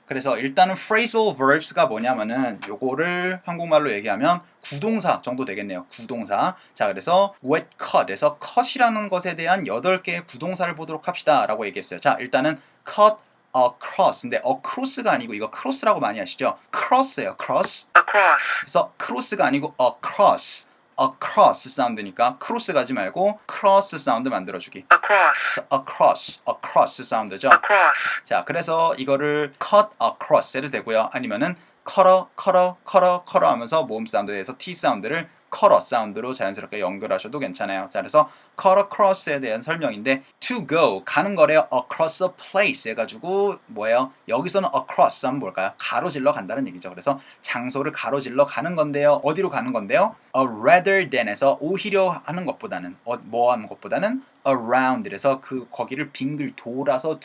그래서 일단은 phrasal verbs가 뭐냐면은 요거를 한국말로 얘기하면 구동사 정도 되겠네요. 구동사. 자, 그래서 wet cut에서 cut이라는 것에 대한 8개의 구동사를 보도록 합시다 라고 얘기했어요. 자, 일단은 cut across. 근데 across가 아니고 이거 cross라고 많이 하시죠? cross예요. cross. across, 그래서 cross가 아니고 across. across 사운드니까 cross 가지 말고 cross 사운드 만들어주기. across, 그래서 across 사운드죠. across, 자, 그래서 이거를 cut across 해도 되고요. 아니면은 cut 하면서 모음 사운드에 서 T 사운드를 cutter 사운드로 자연스럽게 연결하셔도 괜찮아요. 자, 그래서 cut across에 대한 설명인데 to go, 가는 거래요. across a place 해가지고 뭐예요? 여기서는 across 하면 뭘까요? 가로질러 간다는 얘기죠. 그래서 장소를 가로질러 가는 건데요. 어디로 가는 건데요? rather than에서 오히려 하는 것보다는 뭐 하는 것보다는 around 이래서 거기를 빙글 돌아서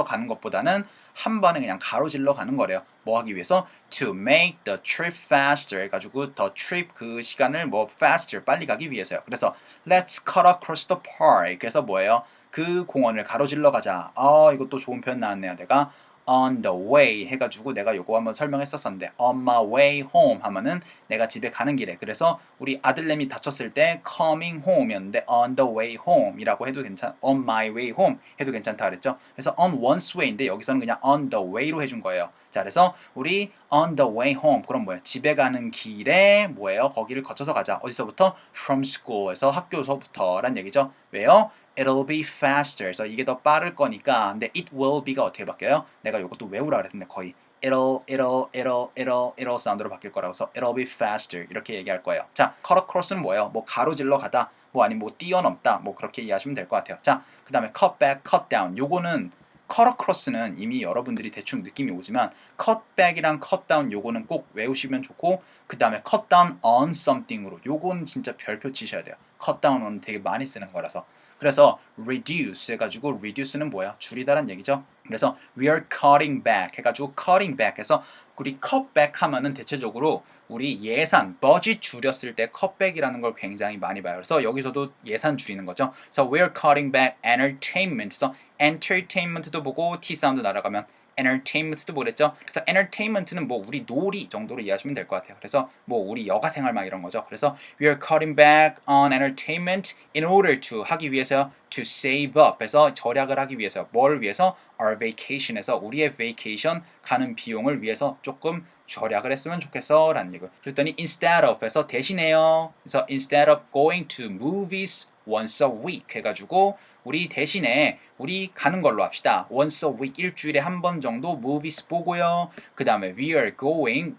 가는 것보다는 한 번에 그냥 가로질러 가는 거래요. 뭐 하기 위해서 to make the trip faster 해가지고 the trip 그 시간을 뭐 faster 빨리 가기 위해서요. 그래서 let's cut across the park. 그래서 뭐예요? 그 공원을 가로질러 가자. 이것도 좋은 표현 나왔네요. 내가 on the way 해가지고 내가 요거 한번 설명했었었는데 on my way home 하면은 내가 집에 가는 길에. 그래서 우리 아들내미 다쳤을 때 coming home이었는데 on the way home이라고 해도 on my way home 해도 괜찮다 그랬죠. 그래서 on one's way인데 여기서는 그냥 on the way로 해준 거예요. 자, 그래서 우리 on the way home 그럼 뭐예요? 집에 가는 길에 뭐예요? 거기를 거쳐서 가자. 어디서부터? from school에서 학교서부터란 얘기죠. 왜요? It'll be faster. 그래서 이게 더 빠를 거니까. 근데 it will be가 어떻게 바뀌어요? 내가 이것도 외우라 그랬는데 거의 it'll 사운드로 바뀔 거라고 해서 it'll be faster 이렇게 얘기할 거예요. 자, cut across는 뭐예요? 뭐 가로질러 가다, 뭐 아니면 뭐 뛰어넘다, 뭐 그렇게 이해하시면 될 것 같아요. 자, 그 다음에 cut back, cut down. 요거는 cut across는 이미 여러분들이 대충 느낌이 오지만 cut back이랑 cut down 요거는 꼭 외우시면 좋고 그 다음에 cut down on something으로 요건 진짜 별표 치셔야 돼요. cut down은 되게 많이 쓰는 거라서. 그래서 reduce 해가지고 reduce는 뭐야? 줄이다란 얘기죠. 그래서 we are cutting back 해가지고 cutting back 해서 우리 cut back 하면은 대체적으로 우리 예산, budget 줄였을 때 cut back이라는 걸 굉장히 많이 봐요. 그래서 여기서도 예산 줄이는 거죠. 그래서 we are cutting back entertainment. 그래서 entertainment도 보고 T 사운드 날아가면 entertainment도 보랬죠. 그래서 entertainment는 뭐 우리 놀이 정도로 이해하시면 될 것 같아요. 그래서 뭐 우리 여가 생활 막 이런 거죠. 그래서 we are cutting back on entertainment in order to 하기 위해서 to save up 해서 절약을 하기 위해서 뭘 위해서 our vacation에서 우리의 vacation 가는 비용을 위해서 조금 절약을 했으면 좋겠어 라는 얘기. 그랬더니 instead of 해서 대신에요. 그래서 instead of going to movies once a week 해가지고 우리 대신에 우리 가는 걸로 합시다. once a week 일주일에 한 번 정도 movies 보고요. 그 다음에 we are going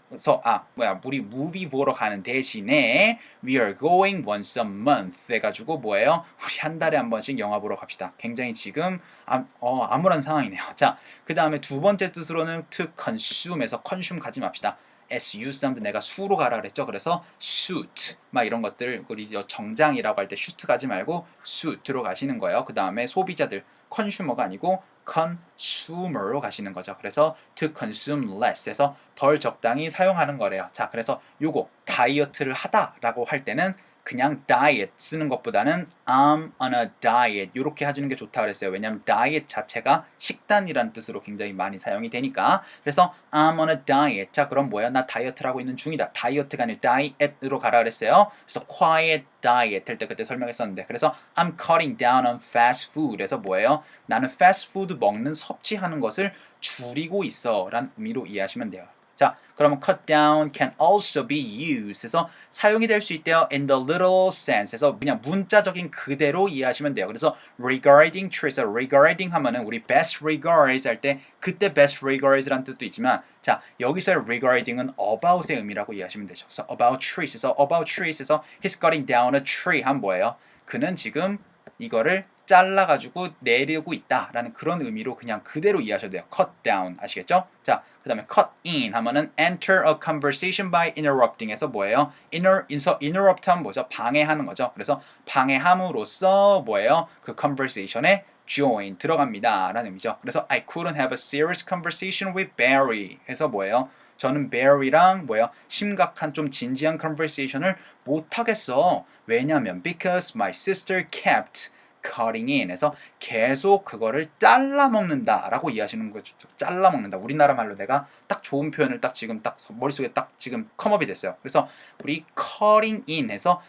우리 movie 보러 가는 대신에 we are going once a month 해가지고 뭐예요? 우리 한 달에 한 번씩 영화 보러 갑시다. 굉장히 지금 암울한 상황이네요. 자, 그 다음에 두 번째 뜻으로는 to consume에서 consume 가지 맙시다. SU 사운드 내가 수로 가라 그랬죠. 그래서 suit 막 이런 것들 우리 정장이라고 할 때 슈트 가지 말고 suit로 가시는 거예요. 그 다음에 소비자들 consumer가 아니고 consumer로 가시는 거죠. 그래서 to consume less 해서 덜 적당히 사용하는 거래요. 자, 그래서 요거 다이어트를 하다라고 할 때는 그냥 diet 쓰는 것보다는 I'm on a diet 이렇게 해주는 게 좋다 그랬어요. 왜냐하면 diet 자체가 식단이라는 뜻으로 굉장히 많이 사용이 되니까. 그래서 I'm on a diet. 자, 그럼 뭐야? 나 다이어트를 하고 있는 중이다. 다이어트가 아니라 diet으로 가라 그랬어요. 그래서 quiet diet 할 때 그때 설명했었는데 그래서 I'm cutting down on fast food 에서 뭐예요? 나는 fast food 먹는 섭취하는 것을 줄이고 있어 라는 의미로 이해하시면 돼요. 자, 그러면 cut down can also be used 해서 사용이 될 수 있대요. in the literal sense 해서 그냥 문자적인 그대로 이해하시면 돼요. 그래서 regarding tree에서 regarding 하면은 우리 best regards 할 때 그때 best regards라는 뜻도 있지만 자, 여기서 regarding은 about의 의미라고 이해하시면 되죠. 그래서 about trees에서 about trees에서 he's cutting down a tree 하면 뭐예요? 그는 지금 이거를 잘라가지고 내리고 있다라는 그런 의미로 그냥 그대로 이해하셔도 돼요. cut down 아시겠죠? 자, 그 다음에 cut in 하면은 enter a conversation by interrupting 에서 뭐예요? interrupt 하면 뭐죠? 방해하는 거죠. 그래서 방해함으로써 뭐예요? 그 conversation에 join 들어갑니다 라는 의미죠. 그래서 I couldn't have a serious conversation with Barry 해서 뭐예요? 저는 Barry랑 뭐예요? 심각한 좀 진지한 conversation을 못 하겠어. 왜냐면 because my sister kept cutting in에서 계속 그거를 잘라 먹는다라고 이해하시는 거죠. 잘라 먹는다. 우리나라 말로 내가 딱 좋은 표현을 딱 지금 딱 머릿속에 딱 지금 컴업이 됐어요. 그래서 우리 cutting in에서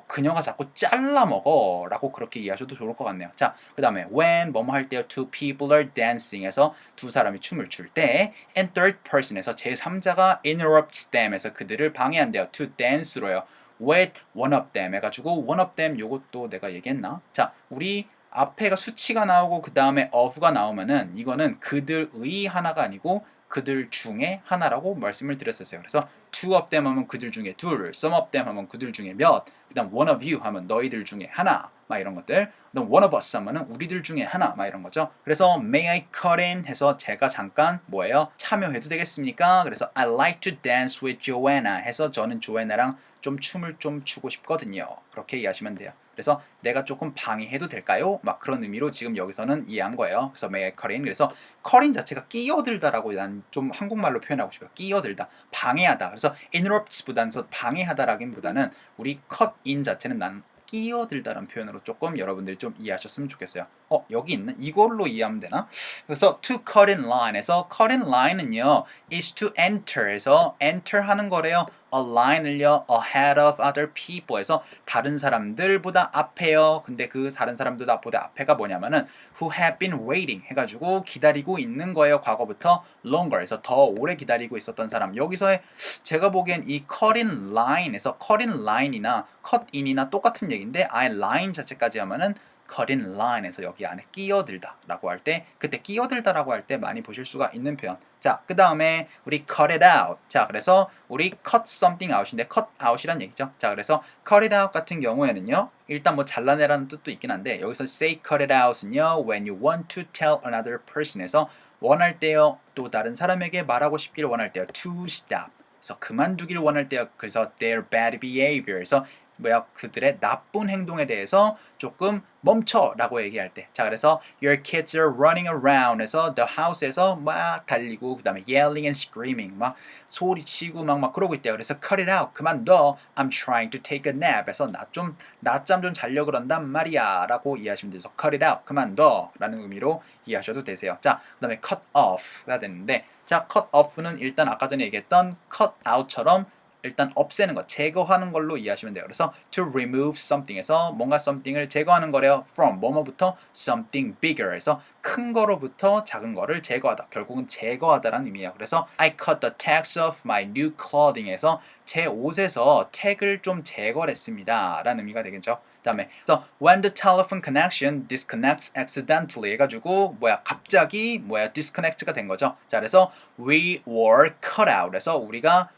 그녀가 자꾸 잘라 먹어 라고 그렇게 이해하셔도 좋을 것 같네요. 자, 그 다음에 when 뭐뭐 할 때요 two people are dancing에서 두 사람이 춤을 출 때 and third person에서 제3자가 interrupts them에서 그들을 방해한대요. to dance로요. with one of them 해가지고 one of them 요것도 내가 얘기했나? 자, 우리 앞에가 수치가 나오고 그 다음에 of가 나오면은 이거는 그들의 하나가 아니고 그들 중에 하나라고 말씀을 드렸었어요. 그래서 two of them 하면 그들 중에 둘, some of them 하면 그들 중에 몇, 그 다음 one of you 하면 너희들 중에 하나, 막 이런 것들. 그 다음 one of us 하면은 우리들 중에 하나, 막 이런 거죠. 그래서 may I cut in 해서 제가 잠깐 뭐예요? 참여해도 되겠습니까? 그래서 I like to dance with Joanna 해서 저는 조애나랑 좀 춤을 좀 추고 싶거든요. 그렇게 이해하시면 돼요. 그래서 내가 조금 방해해도 될까요? 막 그런 의미로 지금 여기서는 이해한 거예요. 그래서 may I cut in. 그래서 cut in 자체가 끼어들다라고 난 좀 한국말로 표현하고 싶어요. 끼어들다, 방해하다. 그래서 interrupts보다는 방해하다라기보다는 우리 cut in 자체는 난 끼어들다라는 표현으로 조금 여러분들이 좀 이해하셨으면 좋겠어요. 여기 있는 이걸로 이해하면 되나? 그래서 to cut in line에서 cut in line은요 is to enter에서 enter 하는 거래요. a line을요 ahead of other people에서 다른 사람들보다 앞에요. 근데 그 다른 사람들보다 앞에가 뭐냐면은 who have been waiting 해가지고 기다리고 있는 거예요. 과거부터 longer에서 더 오래 기다리고 있었던 사람. 여기서의 제가 보기엔 이 cut in line에서 cut in line이나 cut in이나 똑같은 얘기인데 아예 line 자체까지 하면은 cut in line에서 여기 안에 끼어들다 라고 할 때 그때 끼어들다 라고 할 때 많이 보실 수가 있는 표현. 자, 그 다음에 우리 cut it out. 자, 그래서 우리 cut something out인데 cut out이란 얘기죠. 자, 그래서 cut it out 같은 경우에는요 일단 뭐 잘라내라는 뜻도 있긴 한데 여기서 say cut it out은요 when you want to tell another person에서 원할 때요 또 다른 사람에게 말하고 싶기를 원할 때요 to stop 그래서 그만두기를 원할 때요. 그래서 their bad behavior에서 그들의 나쁜 행동에 대해서 조금 멈춰라고 얘기할 때. 자, 그래서 your kids are running around 해서 the house에서 막 달리고 그 다음에 yelling and screaming 막 소리치고 막 그러고 있대요. 그래서 cut it out 그만둬. I'm trying to take a nap 해서 낮잠 좀 자려 그런단 말이야 라고 이해하시면 돼요. 그래서 cut it out 그만둬 라는 의미로 이해하셔도 되세요. 자, 그 다음에 cut off가 됐는데 자, cut off는 일단 아까 전에 얘기했던 cut out처럼 일단 없애는 것, 제거하는 걸로 이해하시면 돼요. 그래서 to remove something에서 뭔가 something을 제거하는 거래요. from 뭐뭐부터 something bigger에서 큰 거로부터 작은 거를 제거하다. 결국은 제거하다라는 의미예요. 그래서 I cut the tags of my new clothing에서 제 옷에서 택을 좀 제거를 했습니다. 라는 의미가 되겠죠. 그 다음에 so when the telephone connection disconnects accidentally 해가지고 갑자기 disconnect가 된 거죠. 자, 그래서 we were cut out 그래서 우리가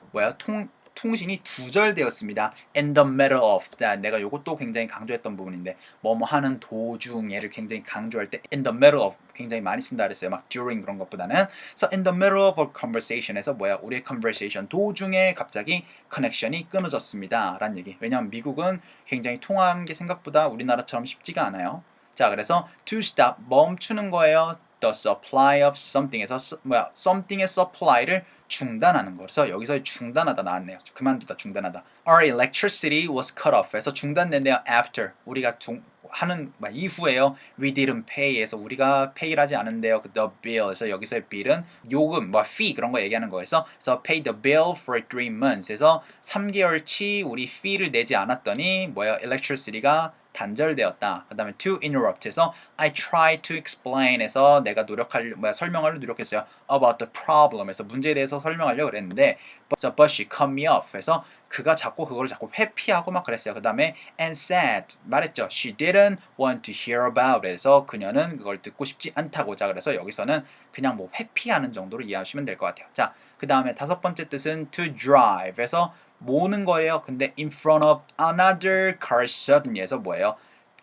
통신이 두절되었습니다. In the middle of. 내가 이것도 굉장히 강조했던 부분인데 뭐뭐 하는 도중에를 굉장히 강조할 때 in the middle of 굉장히 많이 쓴다 그랬어요. 막 during 그런 것보다는. So in the middle of a conversation에서 우리의 conversation 도중에 갑자기 connection이 끊어졌습니다. 라는 얘기. 왜냐하면 미국은 굉장히 통화하는 게 생각보다 우리나라처럼 쉽지가 않아요. 자, 그래서 to stop 멈추는 거예요. The supply of something에서 something의 supply를 중단하는 거. 그래서 여기서 중단하다 나왔네요. 그만두다, 중단하다. Our electricity was cut off. 해서 중단된대요. After. 우리가 하는 이후에요. We didn't pay에서 우리가 pay를 하지 않은데요. The bill. 그래서 여기서의 bill은 요금, fee 그런 거 얘기하는 거에서 그래서 pay the bill for 3 months. 해서 3개월치 우리 fee를 내지 않았더니 electricity가 단절되었다. 그 다음에 to interrupt에서 I try to explain에서 내가 설명하려 노력했어요. About the problem에서 문제에 대해서 설명하려고 그랬는데 but she cut me off 해서 그가 그걸 자꾸 회피하고 막 그랬어요. 그 다음에 and said 말했죠. She didn't want to hear about it. 그래서 그녀는 그걸 듣고 싶지 않다고. 자, 그래서 여기서는 그냥 회피하는 정도로 이해하시면 될 것 같아요. 자, 그 다음에 다섯 번째 뜻은 to drive 해서 모는 거예요. 근데 in front of another car suddenly에서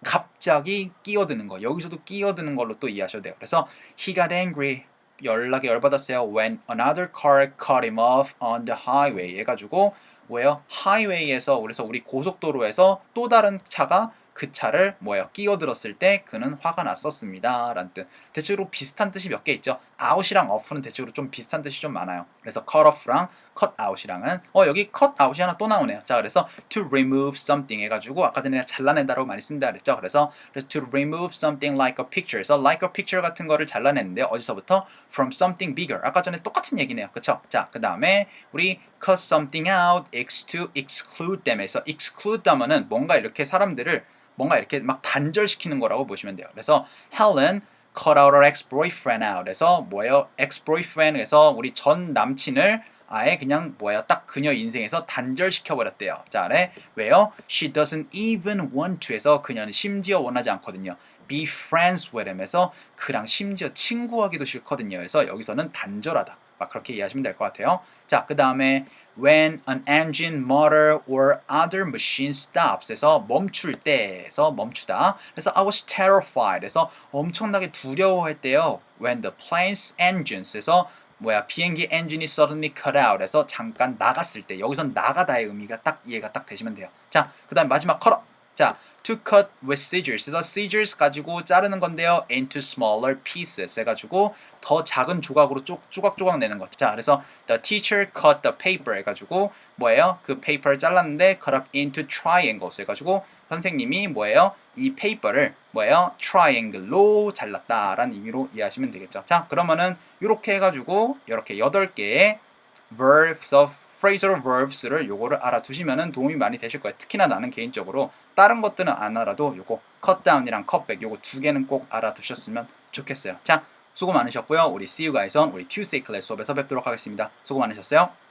갑자기 끼어드는 거. 여기서도 끼어드는 걸로 또 이해하셔도 돼요. 그래서 he got angry. 연락에 열받았어요. When another car cut him off on the highway 해가지고 highway에서 그래서 우리 고속도로에서 또 다른 차가 그 차를 뭐예요? 끼어들었을 때 그는 화가 났었습니다. 라는 뜻. 대체로 비슷한 뜻이 몇 개 있죠. out이랑 off는 대체로 좀 비슷한 뜻이 좀 많아요. 그래서 cut off랑 cut out이랑은 여기 cut out이 하나 또 나오네요. 자, 그래서 to remove something 해가지고 아까 전에 잘라낸다라고 많이 쓴다 그랬죠. 그래서 to remove something like a picture. 그래서 like a picture 같은 거를 잘라냈는데 어디서부터? from something bigger. 아까 전에 똑같은 얘기네요. 그쵸? 자, 그 다음에 우리 cut something out, to exclude them에서 exclude them은 뭔가 이렇게 사람들을 뭔가 이렇게 막 단절시키는 거라고 보시면 돼요. 그래서 Helen cut out her ex-boyfriend out. 그래서 뭐예요? ex-boyfriend에서 우리 전 남친을 아예 그냥 뭐예요? 딱 그녀 인생에서 단절시켜버렸대요. 자, 아래 왜요? She doesn't even want to 해서 그녀는 심지어 원하지 않거든요. be friends with him에서 그랑 심지어 친구하기도 싫거든요. 그래서 여기서는 단절하다. 막 그렇게 이해하시면 될 것 같아요. 자, 그 다음에 when an engine, motor or other machine stops 에서 멈출 때에서 멈추다. 그래서 I was terrified 에서 엄청나게 두려워했대요. when the plane's engines 에서 비행기 엔진이 suddenly cut out 에서 잠깐 나갔을 때 여기선 나가다의 의미가 딱 이해가 딱 되시면 돼요. 자, 그 다음 마지막 cut off. 자, to cut with scissors. 그래서 scissors 가지고 자르는 건데요. into smaller pieces 해가지고 더 작은 조각으로 조각조각 내는 거. 자, 그래서 the teacher cut the paper 해가지고 뭐예요? 그 페이퍼를 잘랐는데 cut up into triangles 해가지고 선생님이 뭐예요? 이 페이퍼를 뭐예요? triangle로 잘랐다라는 의미로 이해하시면 되겠죠. 자, 그러면은 이렇게 해가지고 이렇게 8개의 verbs of phrasal verbs를 요거를 알아두시면은 도움이 많이 되실 거예요. 특히나 나는 개인적으로 다른 것들은 안 알아도 요거 cut down이랑 cut back 요거 두 개는 꼭 알아두셨으면 좋겠어요. 자, 수고 많으셨고요. 우리 see you guys on 우리 Tuesday class 수업에서 뵙도록 하겠습니다. 수고 많으셨어요.